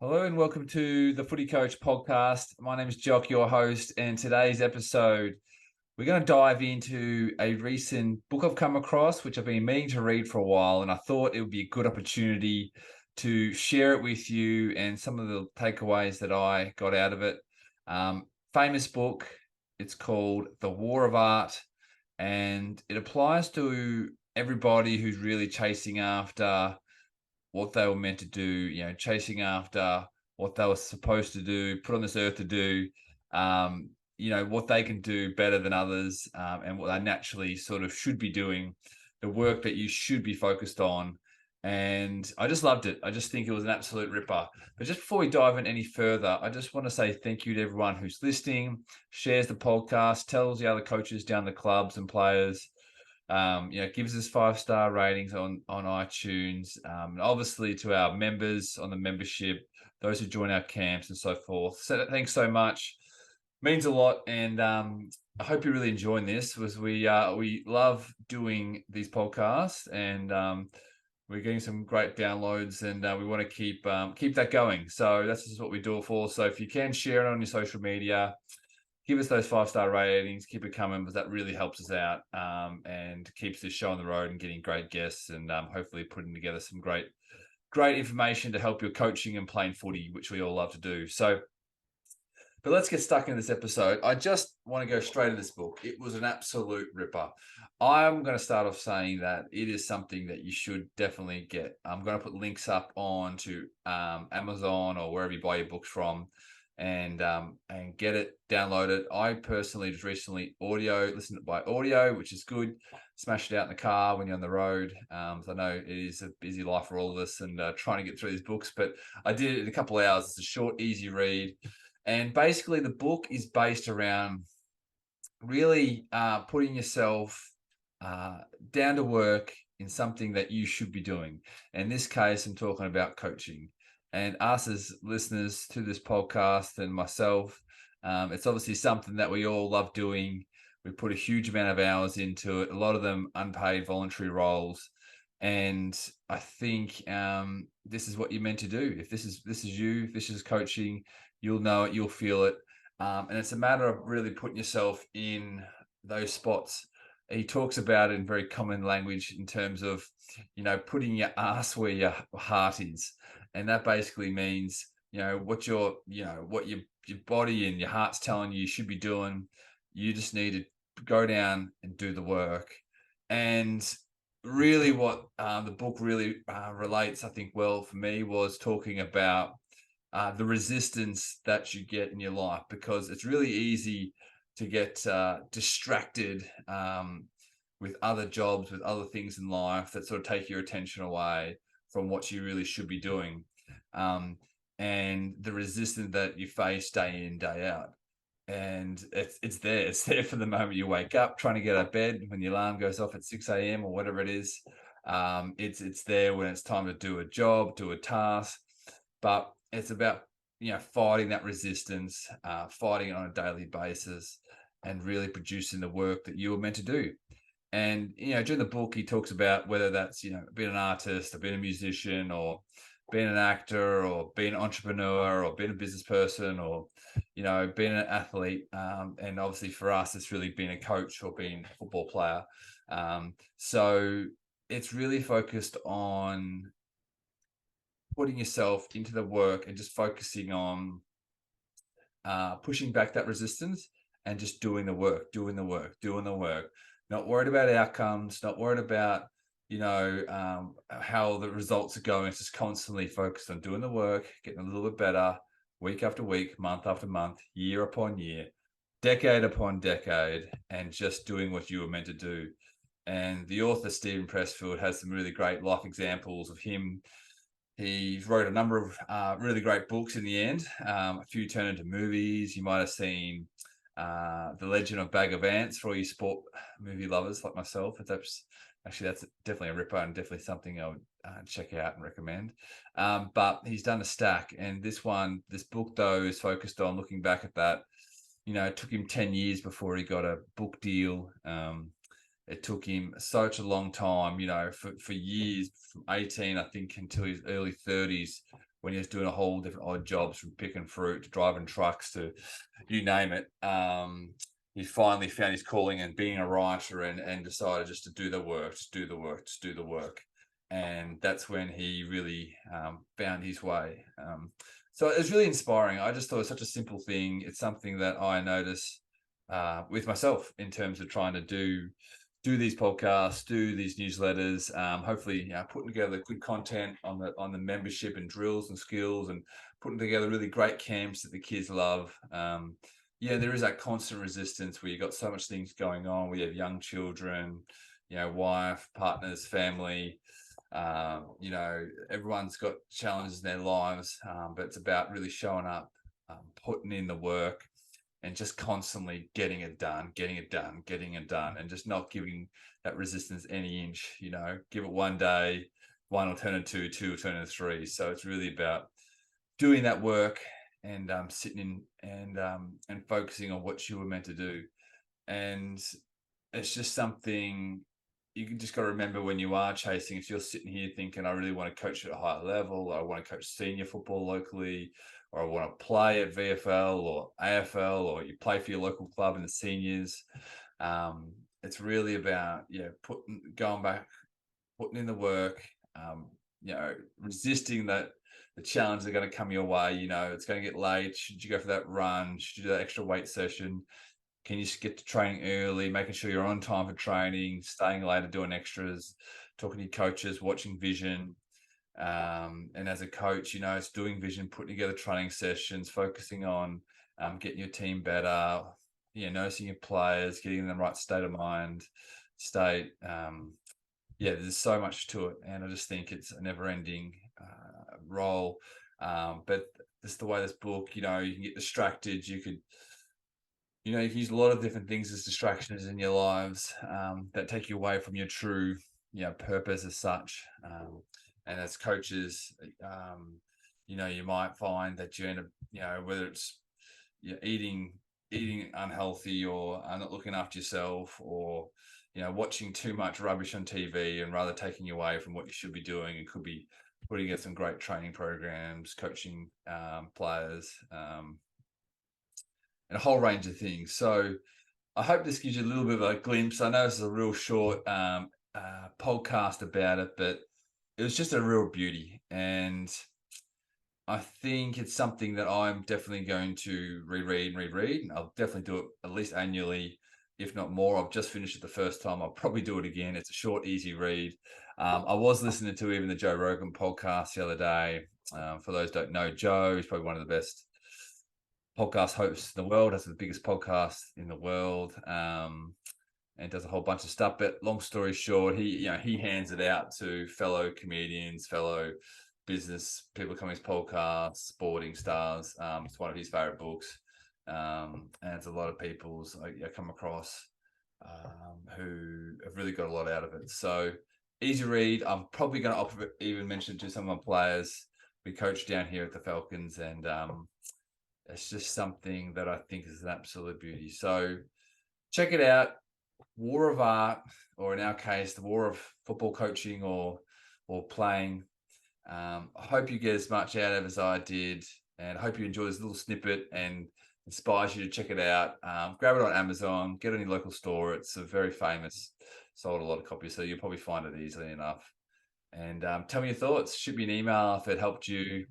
Hello and welcome to the Footy Coach podcast. My name is Jock, your host, and today's episode, we're going to dive into a recent book I've come across, which I've been meaning to read for a while, and I thought it would be a good opportunity to share it with you and some of the takeaways that I got out of it. Famous book. It's called The War of Art, and it applies to everybody who's really chasing after what they were meant to do, chasing after what they were supposed to do, put on this earth to do, what they can do better than others, and what they naturally sort of should be doing, the work that you should be focused on. And I just loved it. I just think it was an absolute ripper. But just before we dive in any further, I just want to say thank you to everyone who's listening, shares the podcast, tells the other coaches down the clubs and players. Gives us 5-star ratings on iTunes. Obviously to our members on the membership, those who join our camps and so forth. So thanks so much. Means a lot, and I hope you're really enjoying this. Was we love doing these podcasts, and we're getting some great downloads, and we want to keep that going. So that's just what we do it for. So if you can share it on your social media, give us those 5-star ratings, keep it coming, because that really helps us out, and keeps this show on the road and getting great guests, and hopefully putting together some great information to help your coaching and playing footy, which we all love to do. So, but let's get stuck in this episode. I just want to go straight to this book. It was an absolute ripper. I'm going to start off saying that it is something that you should definitely get. I'm going to put links up on to Amazon or wherever you buy your books from, and get it, download it. I personally just recently listened to it by audio, which is good. Smash it out in the car when you're on the road. So I know it is a busy life for all of us, and trying to get through these books, but I did it in a couple of hours. It's a short, easy read. And basically the book is based around really putting yourself down to work in something that you should be doing. In this case, I'm talking about coaching. And us as listeners to this podcast and myself, it's obviously something that we all love doing. We put a huge amount of hours into it, a lot of them unpaid voluntary roles. And I think this is what you're meant to do. If this is you, if this is coaching, you'll know it, you'll feel it. And it's a matter of really putting yourself in those spots. He talks about it in very common language in terms of, putting your ass where your heart is. And that basically means, what your body and your heart's telling you should be doing. You just need to go down and do the work. And really what the book really relates, I think, well for me, was talking about the resistance that you get in your life, because it's really easy to get distracted with other jobs, with other things in life that sort of take your attention away from what you really should be doing. And the resistance that you face day in, day out. And it's there. It's there from the moment you wake up, trying to get out of bed, when your alarm goes off at 6 a.m. or whatever it is. It's there when it's time to do a job, do a task. But it's about, fighting that resistance, fighting it on a daily basis, and really producing the work that you were meant to do. And, during the book, he talks about whether that's, being an artist or being a musician or being an actor or being an entrepreneur or being a business person or, being an athlete. And obviously for us, it's really being a coach or being a football player. So it's really focused on putting yourself into the work and just focusing on pushing back that resistance and just doing the work, not worried about outcomes, not worried about, how the results are going. It's just constantly focused on doing the work, getting a little bit better week after week, month after month, year upon year, decade upon decade, and just doing what you were meant to do. And the author, Steven Pressfield, has some really great life examples of him. He wrote a number of really great books in the end. A few turned into movies. You might have seen The Legend of Bag of Ants for all you sport movie lovers like myself. That's definitely a ripper and definitely something I would check out and recommend. But he's done a stack. And this book, though, is focused on looking back at that. It took him 10 years before he got a book deal. It took him such a long time, for years, from 18, I think, until his early 30s, when he was doing a whole different odd jobs, from picking fruit to driving trucks to you name it. He finally found his calling and being a writer, and decided just to do the work, just do the work, just do the work. And that's when he really found his way. So it was really inspiring. I just thought it was such a simple thing. It's something that I notice with myself in terms of trying to do these podcasts, do these newsletters, hopefully putting together good content on the membership and drills and skills, and putting together really great camps that the kids love. There is that constant resistance where you've got so much things going on. We have young children, wife, partners, family. Everyone's got challenges in their lives, but it's about really showing up, putting in the work, and just constantly getting it done, and just not giving that resistance any inch. Give it one day, one will turn into two will turn into three. So it's really about doing that work and sitting in and focusing on what you were meant to do. And it's just something you can just got to remember when you are chasing. If you're sitting here thinking, I really want to coach at a higher level, or I want to coach senior football locally, or I want to play at VFL or AFL, or you play for your local club in the seniors, it's really about going back, putting in the work, resisting the challenges that are going to come your way. It's going to get late. Should you go for that run? Should you do that extra weight session? Can you get to training early, making sure you're on time for training, staying later, doing extras, talking to your coaches, watching vision. And as a coach, it's doing vision, putting together training sessions, focusing on getting your team better, noticing your players, getting in the right state of mind, there's so much to it. And I just think it's a never-ending role. But this is the way this book, you can get distracted. You can use a lot of different things as distractions in your lives that take you away from your true, purpose as such. And as coaches, you might find that you end up, whether it's eating unhealthy, or not looking after yourself, or watching too much rubbish on TV, and rather taking you away from what you should be doing. It could be putting in some great training programs, coaching players, and a whole range of things. So I hope this gives you a little bit of a glimpse. I know this is a real short podcast about it, but it was just a real beauty. And I think it's something that I'm definitely going to reread. And I'll definitely do it at least annually, if not more. I've just finished it the first time. I'll probably do it again. It's a short, easy read. I was listening to even the Joe Rogan podcast the other day. For those who don't know, Joe is probably one of the best podcast hosts in the world, has the biggest podcast in the world, and does a whole bunch of stuff. But long story short, he hands it out to fellow comedians, fellow business people coming to his podcast, sporting stars. It's one of his favorite books, and it's a lot of people's I come across who have really got a lot out of it. So easy read. I'm probably going to even mention it to some of my players. We coach down here at the Falcons, and it's just something that I think is an absolute beauty. So check it out. War of Art, or in our case, the War of Football Coaching or playing. I hope you get as much out of it as I did, and I hope you enjoy this little snippet and inspires you to check it out. Grab it on Amazon, get it in your local store. It's a very famous, sold a lot of copies, so you'll probably find it easily enough. And tell me your thoughts. Shoot me an email if it helped you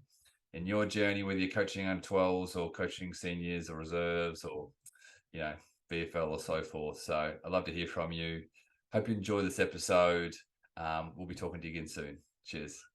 in your journey, whether you're coaching under 12s or coaching seniors or reserves, or VFL or so forth. So I'd love to hear from you. Hope you enjoy this episode. We'll be talking to you again soon. Cheers.